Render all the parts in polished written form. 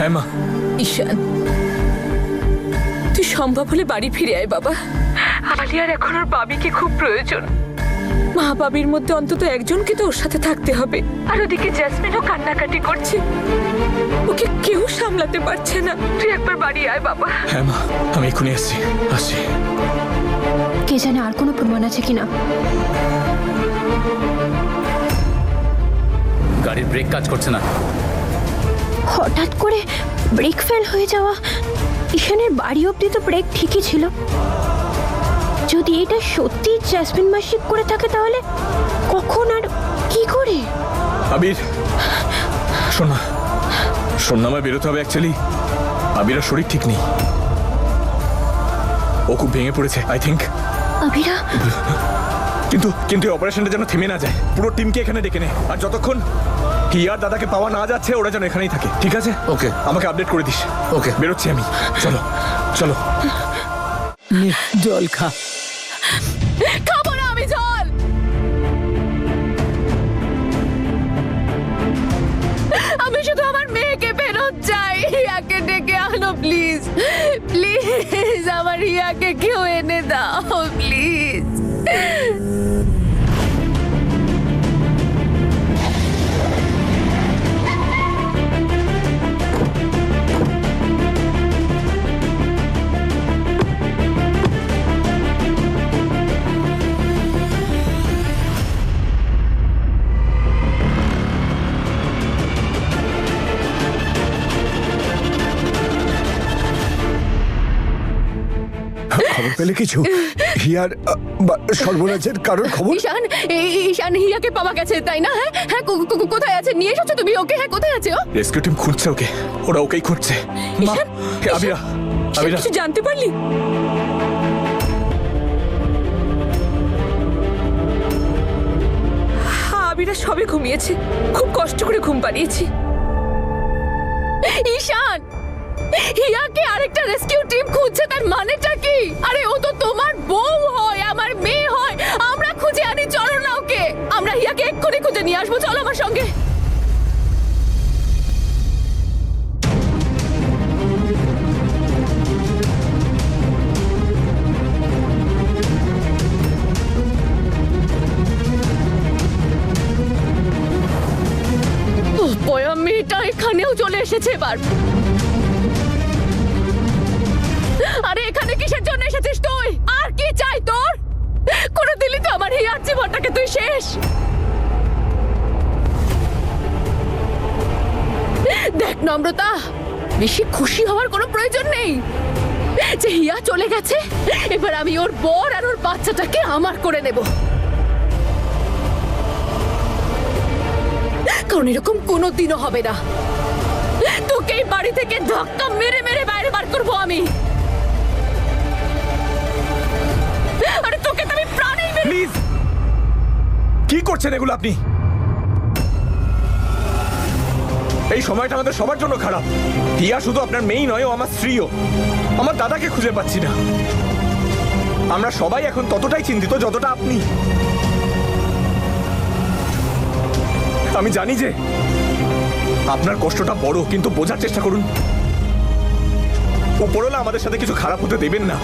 হ্যাঁ মা। ঈশান, তুই সম্ভব হলে বাড়ি ফিরে আয় বাবা। আলিয়ার এখন ওর বাবিকে খুব প্রয়োজন। মা বাবির মধ্যে অন্তত একজনকে তো ওর সাথে থাকতে হবে। আর ওদিকে জ্যাসমিনও কান্নাকাটি করছে, ওকে কেউ সামলাতে পারছে না। তুই একবার বাড়ি আয় বাবা। হ্যাঁ মা, আমি এক্ষুনি আসছি। কে জানে আর কোনো প্রমাণ আছে কিনা। গাড়ির ব্রেক কাজ করছে না। হঠাৎ করে ব্রেক ফেল হয়ে যাওয়া। ঈশানের বাড়ি অবধি তো ব্রেক ঠিকই ছিল। যদি এটা সত্যি জ্যাসমিন মাসি করে থাকে তাহলে কখন আর কি করে? আবির শোন না, আমায় বেরোতে হবে। অ্যাকচুয়ালি আবিরার শরীর ঠিক নেই, ও খুব ভেঙে পড়েছে আই থিঙ্ক। আবিরা, কিন্তু অপারেশনটা যেন থেমে না যায়। পুরো টিমকে এখানে ডেকে নে, আর যতক্ষণ হিয়ার দাদাকে পাওয়া না যাচ্ছে ওরা যেন এখানেই থাকে, ঠিক আছে? ওকে, আমাকে আপডেট করে দিস। ওকে, বেরোচ্ছি আমি। চলো। জল খা। খাবো না আমি জল। আমি শুধু আমার মেয়েকে ফেরত চাই। হিয়াকে ডেকে আনো প্লিজ, প্লিজ। আমার হিয়াকে কেউ এনে দাও প্লিজ। খবর পেলে কিছু? হিয়ার সর্বনাশের কারণ খবর? ঈশান হিয়াকে পাওয়া গেছে তাই না? হ্যাঁ, কোথায় আছে? নিয়ে এসেছো তুমি ওকে? হ্যাঁ, কোথায় আছে ও? রেস্কিউ টিম খুঁজছে ওকে, ওরা ওকেই খুঁজছে। মা, আবিরা কিছু জানতে পারলি? আবিরা সবে ঘুমিয়েছে, খুব কষ্ট করে ঘুম পাড়িয়েছি। ঈশান, হিয়াকে আরেকটা রেস্কিউ টিম খুঁজছে, তার মানেটা কি? আরে ও তো তোমার বউ হয়, আমার মেয়ে হয়। আমরা খুঁজে আনি, চলো না ওকে। আমরা হিয়াকে এক্ষুনি খুঁজে নিয়ে আসবো, চলো আমার সঙ্গে। বয়া মেয়েটা এখানেও চলে এসেছে এবার। আরে এখানে কিসের জন্য এসেছিস তুই? আর কি চাই তোর? করে দিলি তো আমার হিয়ার জীবনটাকে তুই শেষ। দেখ নম্রতা, বেশি খুশি হওয়ার কোনো প্রয়োজন নেই যে হিয়া চলে গেছে। এবার আমি ওর বর আর ওর বাচ্চাটাকে আমার করে নেব। কারণ এরকম কোনোদিনও হবে না। তোকে এই বাড়ি থেকে ধাক্কা মেরে মেরে বাইরে বার করবো আমি। আরে তোকে তো আমি প্রাণেই মেরে। প্লিজ, কি করছেন এগুলো আপনি? এই সময়টা আমাদের সবার জন্য খারাপ। হিয়া শুধু আপনার মেয়েই নয়, ও আমার স্ত্রীও। আমার দাদাকে খুঁজে পাচ্ছি না। আমরা সবাই এখন ততটাই চিন্তিত যতটা আপনি। আমি জানি যে আপনার কষ্টটা বড়, কিন্তু বোঝার চেষ্টা করুন। উপরওয়ালা আমাদের সাথে কিছু খারাপ হতে দেবেন না।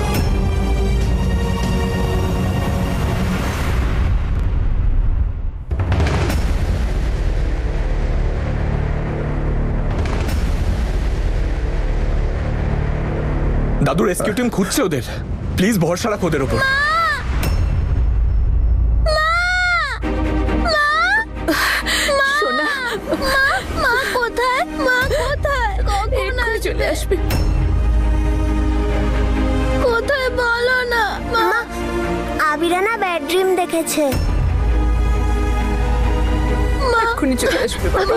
দাদু রেস্কিউ টিম খুঁজছে ওদের, প্লিজ ভরসা রাখো ওদের উপর। সোনা, মা কোথায়? মা কোথায়? এক্ষুনি চলে আসবে। কোথায় বলো না। মা, আবিরা না বেডরুম দেখেছে। এক্ষুনি চলে আসবে বাবা।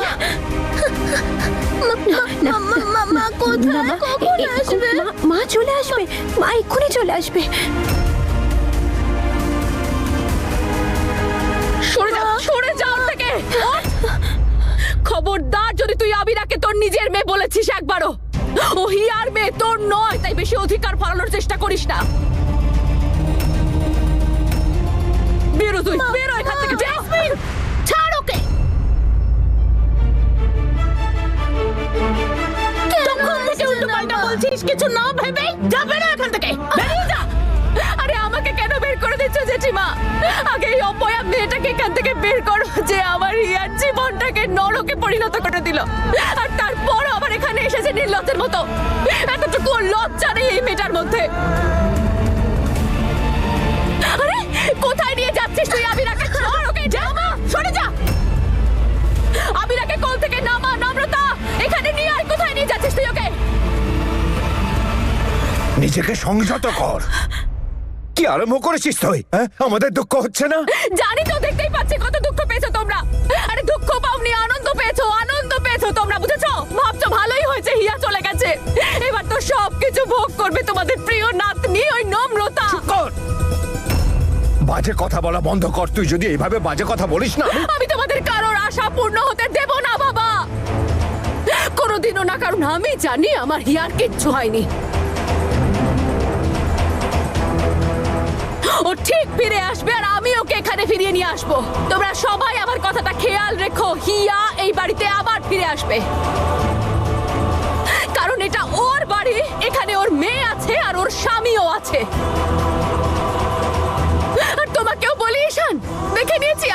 মা কোথায়? কখন আসবে? মা চলে আসবে, মা এক্ষুনি চলে আসবে। সরে যা ওর থেকে। খবরদার যদি তুই আবিরাকে তোর নিজের মেয়ে বলেছিস একবারও। ও হিয়ার মেয়ে, তোর নয়। তাই বেশি অধিকার ফলানোর চেষ্টা করিস না। বেরো তুই, বেরো এখান থেকে। জ্যাসমিন, ছাড় ওকে। বলছিস কিছু না ভেবে যা বেরো এখান থেকে বেরিয়ে যা। আরে আমাকে কেন বের করে দিচ্ছ জেঠিমা? আগে এই অপয়া মেয়েটাকে এখান থেকে বের করো, যে আমার ইয়ার জীবনটাকে নরকে পরিণত করে দিল, আর তারপর আবার এখানে এসেছে নির্লজ্জের মতো। এতটুকু লজ্জা নেই এই মেয়েটার মধ্যে। আরে কোথায় নিয়ে যাচ্ছিস তুই? আবিরাকে ছাড়, ওকে জামা সরে যা। আবিরাকে কোল থেকে নামা। নম্রতা, এখানে নিয়ে আর কোথায় নিয়ে যাচ্ছিস তুই ওকে? নিজেকে সংযত কর। কি আরম্ভ করেছিস তুই? হ্যাঁ, আমাদের দুঃখ হচ্ছে না? জানি তো, দেখতেই পাচ্ছি কত দুঃখ পেয়েছো তোমরা। আরে দুঃখ পাওনি, আনন্দ পেয়েছো, আনন্দ পেয়েছো তোমরা, বুঝেছো? ভাবছো ভালোই হয়েছে হিয়া চলে গেছে, এবার তো সবকিছু ভোগ করবে তোমাদের প্রিয় নাতনি ওই নম্রতা। কর, বাজে কথা বলা বন্ধ কর। তুই যদি এইভাবে বাজে কথা বলিস না, আমি তোমাদের কারোর আশা পূর্ণ হতে দেব না বাবা, কোনোদিনও না। কারণ আমি জানি আমার হিয়ার কিচ্ছু হয়নি। ও ঠিক ফিরে আসবে, আর আমি ওকে এখানে ফিরিয়ে নিয়ে আসবো। তোমরা সবাই আমার কথাটা খেয়াল রেখো, হিয়া এই বাড়িতে আবার ফিরে আসবে, কারণ এটা ওর বাড়ি। এখানে ওর মেয়ে আছে আর ওর স্বামীও আছে। আর তোমাকেও বলি ঈশান, দেখে নিয়েছি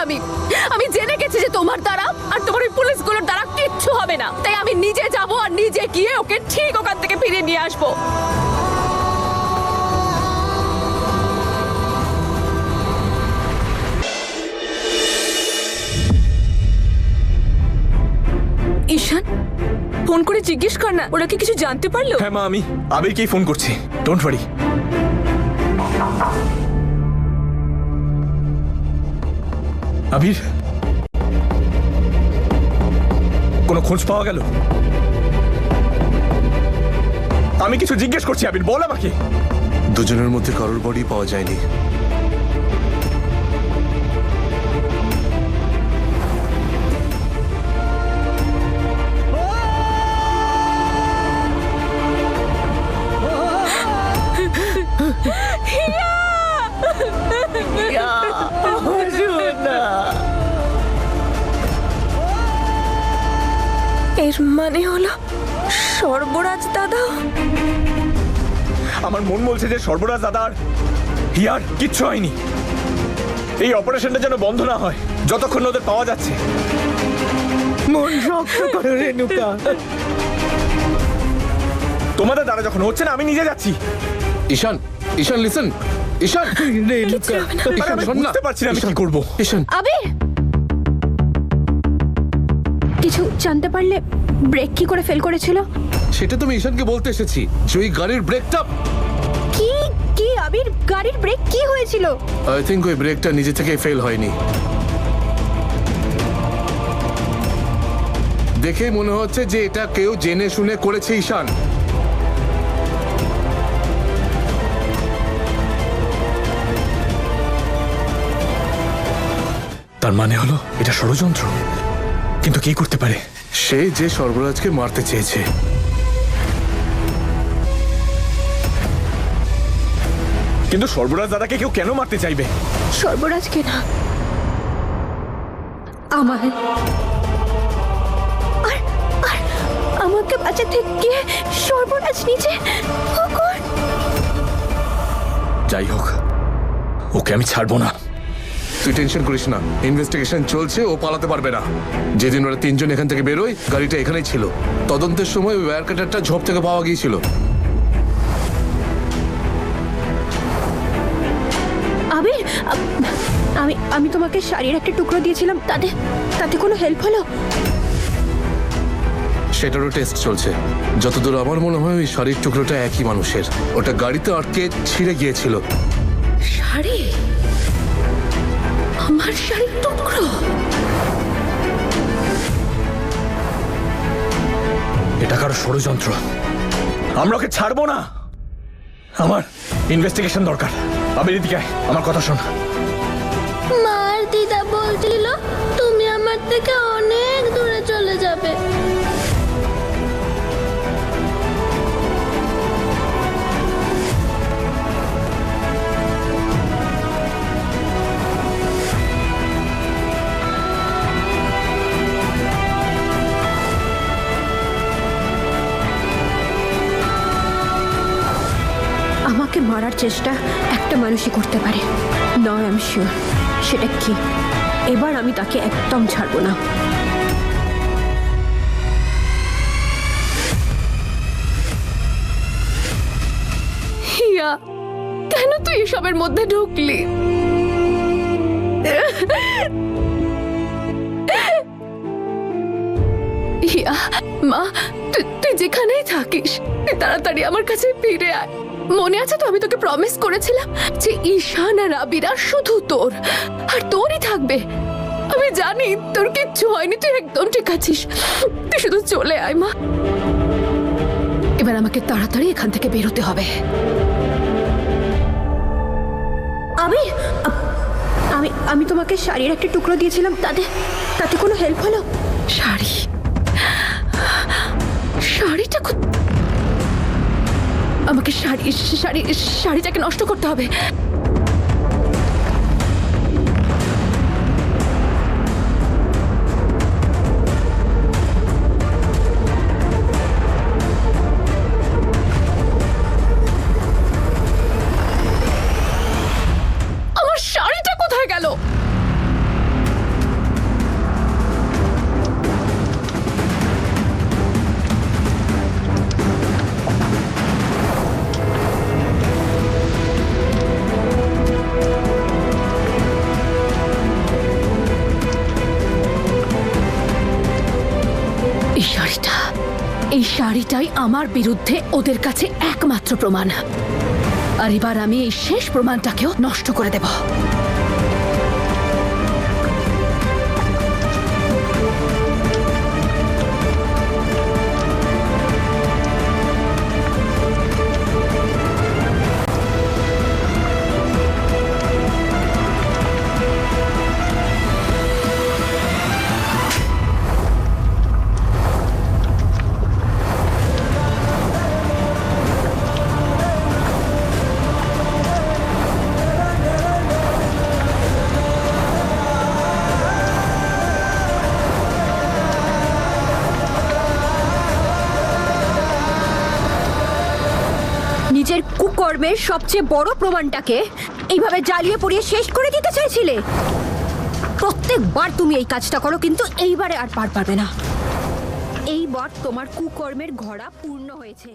আমি জেনে গেছি যে তোমার দ্বারা আর তোমার ওই পুলিশগুলোর দ্বারা কিচ্ছু হবে না। তাই আমি নিজে যাব আর নিজে গিয়ে ওকে ঠিক ওখান থেকে ফিরিয়ে নিয়ে আসবো। ঈশান, ফোন করে জিজ্ঞেস কর না, ওরা কি কিছু জানতে পারলো? হ্যাঁ মা, আমি আবিরকেই ফোন করছি। Don't worry. আবির, কোনো খোঁজ পাওয়া গেল? আমি কিছু জিজ্ঞেস করছি আবির, বল আমাকে। দুজনের মধ্যে কারোর বডি পাওয়া যায়নি। এর মানে হলো সর্বরাজ দাদা। আমার মন বলছে যে সর্বরাজ দাদার হিয়ার কিচ্ছু হয়নি। এই অপারেশনটা যেন বন্ধ না হয় যতক্ষণ না ওদের পাওয়া যাচ্ছে। মন শক্ত করে রেণুকা। তোমাদের দ্বারা যখন হচ্ছে না, আমি নিজে যাচ্ছি। ঈশান, ঈশান লিসেন, ঈশান, রেণুকা, আরে আমি শোন না। বুঝতে পারছি না আমি কি করবো। ঈশান, আবির, কিছু জানতে পারলে ব্রেক কি করে ফেল করেছিল? সেটা তুমি ঈশানকে বলতে এসেছি যে ওই গাড়ির ব্রেকটা। কি কি আবির, গাড়ির ব্রেক কি হয়েছিল? আই থিঙ্ক ওই ব্রেকটা নিজে থেকে ফেল হয়নি। দেখে মনে হচ্ছে যে এটা কেউ জেনে শুনে করেছে ঈশান। তার মানে হলো এটা ষড়যন্ত্র, কিন্তু কে করতে পারে? সে যে সর্বরাজকে মারতে চেয়েছে। কিন্তু সর্বরাজ দাদাকে কেউ কেন মারতে চাইবে? সর্বরাজকে না, আমায়। আর আর আমাকে বাঁচাতে গিয়ে সর্বরাজ নিজে। যাই হোক, ওকে আমি ছাড়বো না। তুই টেনশন করিস না, ইনভেস্টিগেশন চলছে, ও পালাতে পারবে না। যেদিন ওরা তিনজন এখান থেকে বেরোয়, গাড়িটা এখানেই ছিল। তদন্তের সময় ওই ওয়্যার কাটারটা ঝোপ থেকে পাওয়া গিয়েছিল। আবির, আমি আমি তোমাকে শাড়ির একটা টুকরো দিয়েছিলাম, তাতে তাতে কোনো হেল্প হলো? সেটারও টেস্ট চলছে। যতদূর আমার মনে হয় ওই শাড়ির টুকরোটা একই মানুষের। ওটা গাড়িতে আটকে ছিঁড়ে গিয়েছিল। শাড়ি? আমার শাড়ির টুকরো? এটা কারো ষড়যন্ত্র। আমরা ওকে ছাড়বো না। আমার ইনভেস্টিগেশন দরকার। আবির এদিকে আয়, আমার কথা শোন। মার দিদা বলছিল তুমি আমার থেকে অনেক দূরে চলে যাবে। মারার চেষ্টা একটা মানুষই করতে পারে। নয় আমি শিওর সেটা কি। এবার আমি তাকে একদম ছাড়বো না। হিয়া, কেন তুই এসবের মধ্যে ঢুকলি? হিয়া, মা, তুই যেখানেই থাকিস তুই তাড়াতাড়ি আমার কাছে ফিরে আয়। মনে আছে তো আমি তোকে প্রমিস করেছিলাম যে ঈশান আর আবিরা শুধু তোর আর তোরই থাকবে। আমি জানি তোর কিচ্ছু হয়নি, তুই একদম ঠিক আছিস। তুই শুধু চলে আয় মা। এবার আমাকে তাড়াতাড়ি এখান থেকে বেরোতে হবে। আবির, আমি তোমাকে শাড়ির একটা টুকরো দিয়েছিলাম, তাতে কোনো হেল্প হলো? শাড়িটা আমাকে শাড়িটাকে নষ্ট করতে হবে। আমার শাড়িটা কোথায় গেল? এই শাড়িটাই আমার বিরুদ্ধে ওদের কাছে একমাত্র প্রমাণ। আর এবার আমি এই শেষ প্রমাণটাকেও নষ্ট করে দেব। নিজের কুকর্মের সবচেয়ে বড় প্রমাণটাকে এইভাবে জ্বালিয়ে পুড়িয়ে শেষ করে দিতে চাইছিলে। প্রত্যেকবার তুমি এই কাজটা করো, কিন্তু এইবারে আর পারবে না। এইবার তোমার কুকর্মের ঘোড়া পূর্ণ হয়েছে।